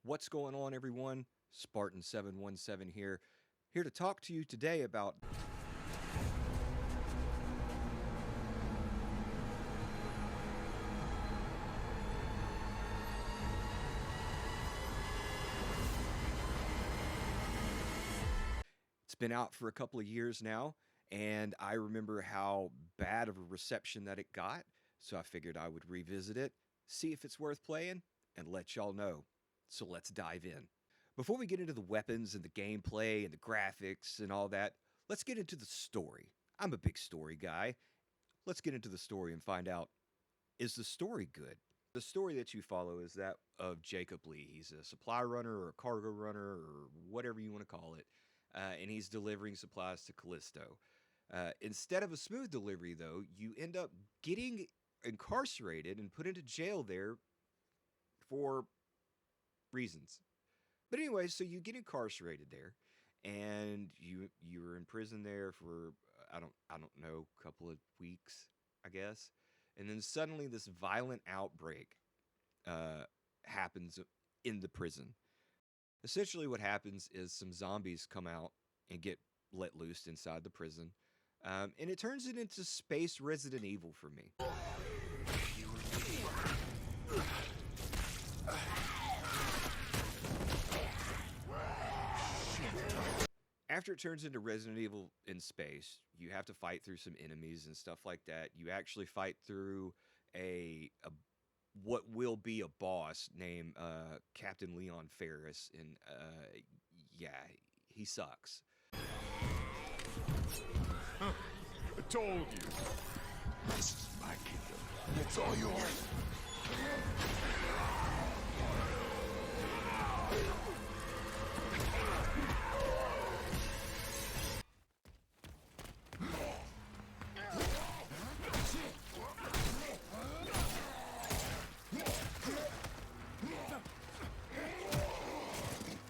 What's going on, everyone? Spartan717 here to talk to you today about it's been out for a couple of years now, and I remember how bad of a reception that it got, so I figured I would revisit it, see if it's worth playing, and let y'all know. So let's dive in. Before we get into the weapons and the gameplay and the graphics and all that, let's get into the story. I'm a big story guy. Let's get into the story and find out, is the story good? The story that you follow is that of Jacob Lee. He's a supply runner or a cargo runner or whatever you want to call it, and he's delivering supplies to Callisto. Instead of a smooth delivery, though, you end up getting incarcerated and put into jail there for reasons. But anyway, so you get incarcerated there, and you were in prison there for I don't know, a couple of weeks, I guess, and then suddenly this violent outbreak happens in the prison. Essentially, what happens is some zombies come out and get let loose inside the prison, and it turns it into space Resident Evil for me. After it turns into Resident Evil in space, you have to fight through some enemies and stuff like that. You actually fight through a what will be a boss named Captain Leon Ferris, and yeah, he sucks. I told you. This is my kingdom. It's all yours.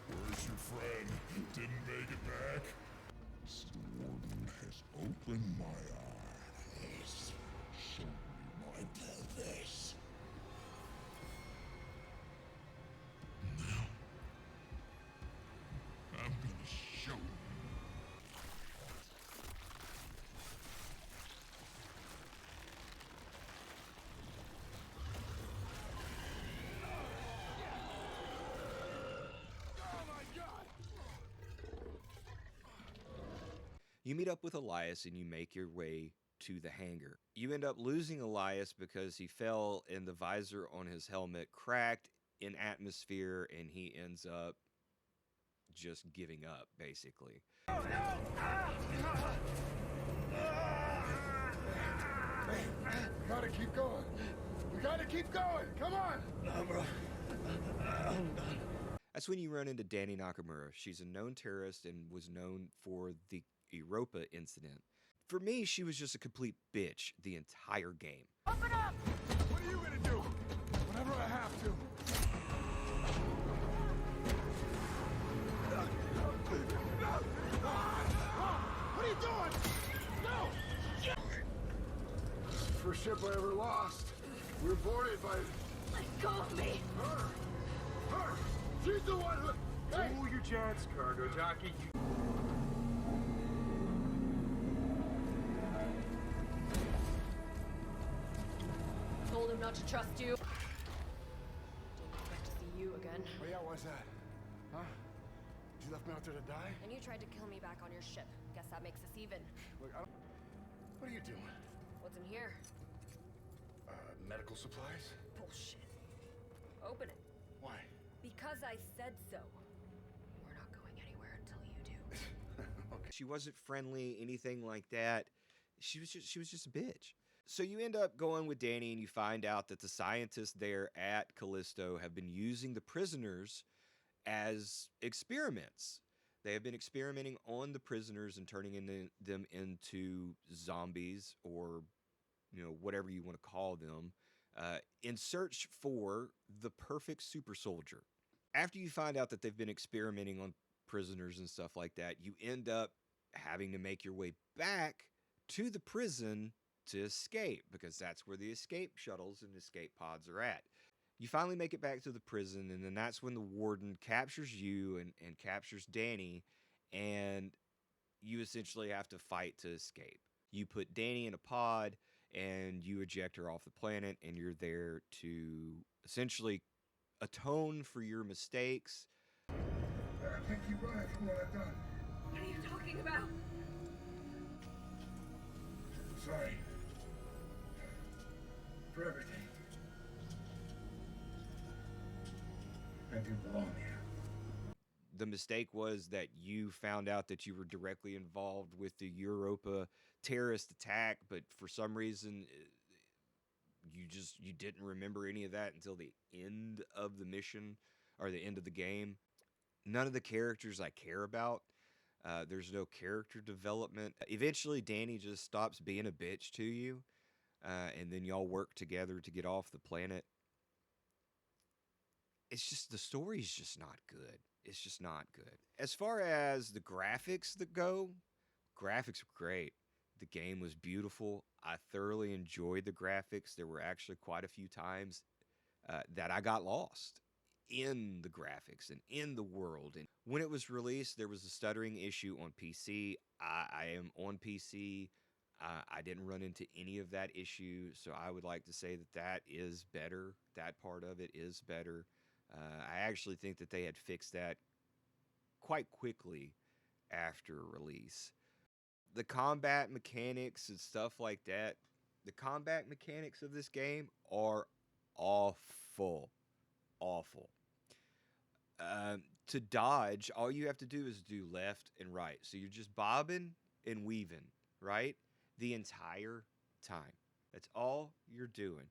Where's your friend? Didn't make it back? The warden has opened my eyes. Show me my purpose. Now, I'm gonna show you. You meet up with Elias and you make your way to the hangar. You end up losing Elias because he fell and the visor on his helmet cracked in atmosphere, and he ends up just giving up, basically. Hey, we gotta keep going. We gotta keep going. Come on. No, bro. I'm done. That's when you run into Danny Nakamura. She's a known terrorist and was known for the Europa incident. For me, she was just a complete bitch the entire game. Open up! What are you gonna do? Whenever I have to. What are you doing? No! First ship I ever lost. We were boarded by... Let go of me! Her! She's the one who... Hey! Cool your jets, cargo jockey. Told him not to trust you. Didn't expect to see you again. Oh yeah, why's that? Huh? You left me out there to die? And you tried to kill me back on your ship. Guess that makes us even. Look, I don't... What are you doing? What's in here? Medical supplies? Bullshit. Open it. Why? Because I said so. We're not going anywhere until you do. Okay. She wasn't friendly, anything like that. She was just a bitch. So you end up going with Danny, and you find out that the scientists there at Callisto have been using the prisoners as experiments. They have been experimenting on the prisoners and turning them into zombies, or whatever you want to call them, in search for the perfect super soldier. After you find out that they've been experimenting on prisoners and stuff like that, you end up having to make your way back to the prison to escape, because that's where the escape shuttles and escape pods are at. You finally make it back to the prison, and then that's when the warden captures you and captures Danny, and you essentially have to fight to escape. You put Danny in a pod, and you eject her off the planet, and you're there to essentially atone for your mistakes. I think you're right for what I've done. What are you talking about? Sorry. For everything. I didn't belong here. The mistake was that you found out that you were directly involved with the Europa terrorist attack, but for some reason you didn't remember any of that until the end of the mission or the end of the game. None of the characters I care about. There's no character development. Eventually, Danny just stops being a bitch to you, and then y'all work together to get off the planet. It's just the story's just not good. It's just not good. As far as the graphics that go, graphics were great. The game was beautiful. I thoroughly enjoyed the graphics. There were actually quite a few times that I got lost in the graphics and in the world. And when it was released, there was a stuttering issue on PC. I am on PC. I didn't run into any of that issue, so I would like to say that that is better. That part of it is better. I actually think that they had fixed that quite quickly after release. The combat mechanics and stuff like that, the combat mechanics of this game are awful. Awful. To dodge, all you have to do is do left and right. So you're just bobbing and weaving, right? The entire time. That's all you're doing.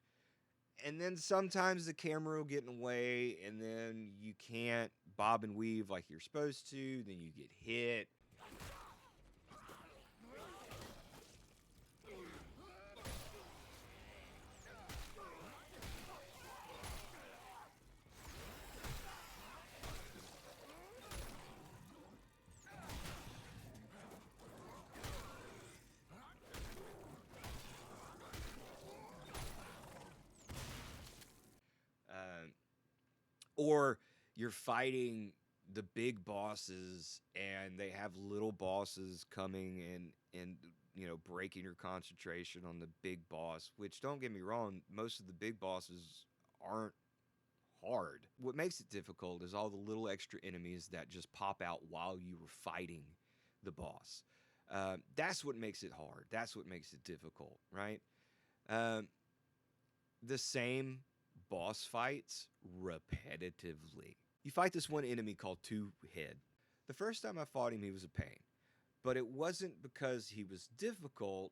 And then sometimes the camera will get in the way, and then you can't bob and weave like you're supposed to. Then you get hit. Or you're fighting the big bosses and they have little bosses coming and breaking your concentration on the big boss, which, don't get me wrong, most of the big bosses aren't hard. What makes it difficult is all the little extra enemies that just pop out while you were fighting the boss. That's what makes it hard. That's what makes it difficult, right? Um, the same boss fights repetitively. You fight this one enemy called Two Head. The first time I fought him, he was a pain. But it wasn't because he was difficult,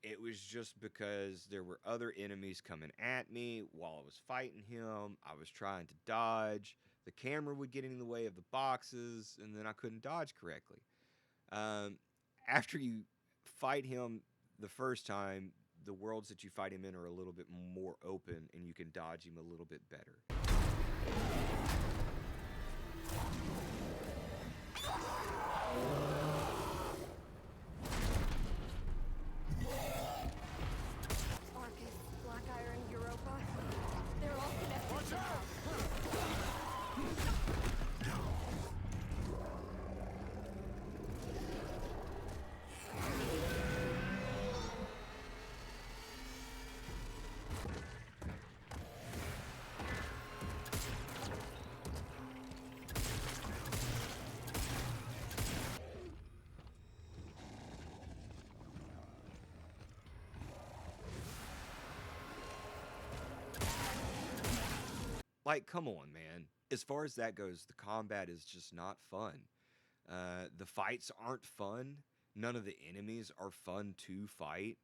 it was just because there were other enemies coming at me while I was fighting him. I was trying to dodge. The camera would get in the way of the boxes, and then I couldn't dodge correctly. After you fight him the first time, the worlds that you fight him in are a little bit more open, and you can dodge him a little bit better. Arcus, Black Iron, Europa. They're all connected. Watch out! Like, come on, man. As far as that goes, the combat is just not fun. The fights aren't fun. None of the enemies are fun to fight.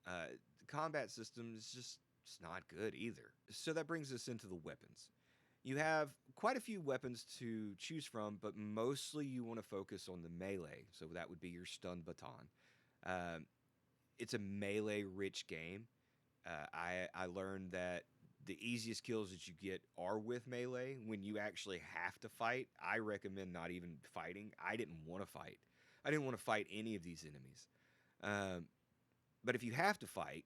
The combat system is just it's not good either. So that brings us into the weapons. You have quite a few weapons to choose from, but mostly you want to focus on the melee. So that would be your stun baton. It's a melee-rich game. I learned that the easiest kills that you get are with melee. When you actually have to fight, I recommend not even fighting. I didn't want to fight. I didn't want to fight any of these enemies. But if you have to fight,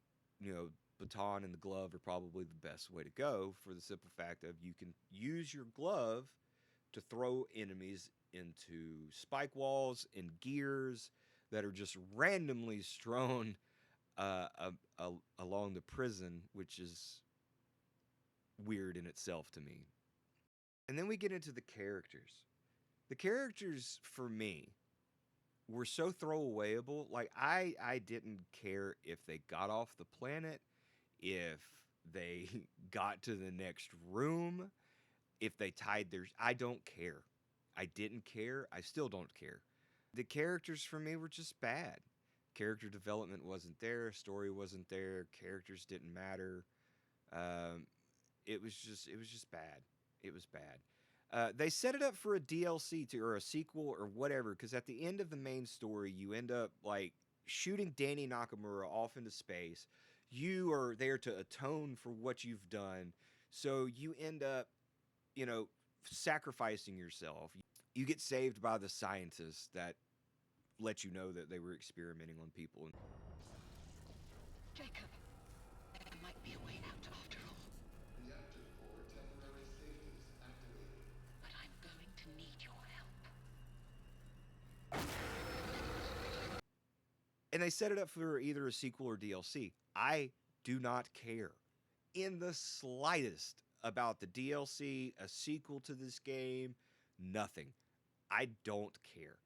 baton and the glove are probably the best way to go for the simple fact of you can use your glove to throw enemies into spike walls and gears that are just randomly strewn along the prison, which is weird in itself to me. And then we get into the characters. The characters for me were so throwawayable. Like I didn't care if they got off the planet, if they got to the next room, if they tied their I don't care. I didn't care. I still don't care. The characters for me were just bad. Character development wasn't there, story wasn't there, characters didn't matter. Um, it was just bad. It was bad. They set it up for a DLC to or a sequel or whatever, because at the end of the main story, you end up like shooting Danny Nakamura off into space. You are there to atone for what you've done, so you end up, you know, sacrificing yourself. You get saved by the scientists that let you know that they were experimenting on people. Jacob, there might be a way out after all. Reactor core temporary status activated. But I'm going to need your help. And they set it up for either a sequel or DLC. I do not care in the slightest about the DLC, a sequel to this game, nothing. I don't care.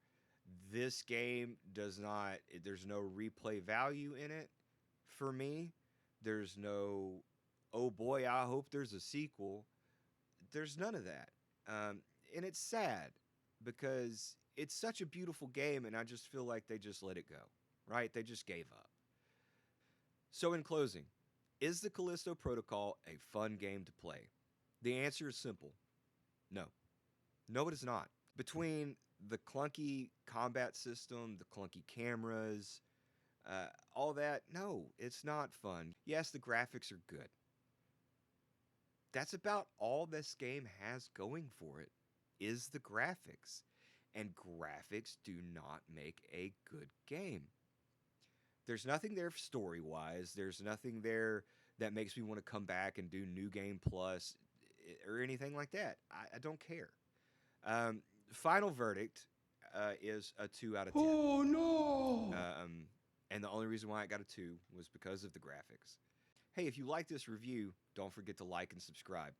This game does not, there's no replay value in it for me. There's no, oh boy, I hope there's a sequel. There's none of that. And it's sad because it's such a beautiful game, and I just feel like they just let it go, right? They just gave up. So, in closing, is the Callisto Protocol a fun game to play? The answer is simple no. No, it is not. Between the clunky combat system, the clunky cameras, all that, no, it's not fun. Yes, the graphics are good. That's about all this game has going for it, is the graphics. And graphics do not make a good game. There's nothing there story-wise. There's nothing there that makes me want to come back and do New Game Plus or anything like that. I don't care. Final verdict is a 2 out of 10. Oh no! And the only reason why I got a 2 was because of the graphics. Hey, if you like this review, don't forget to like and subscribe.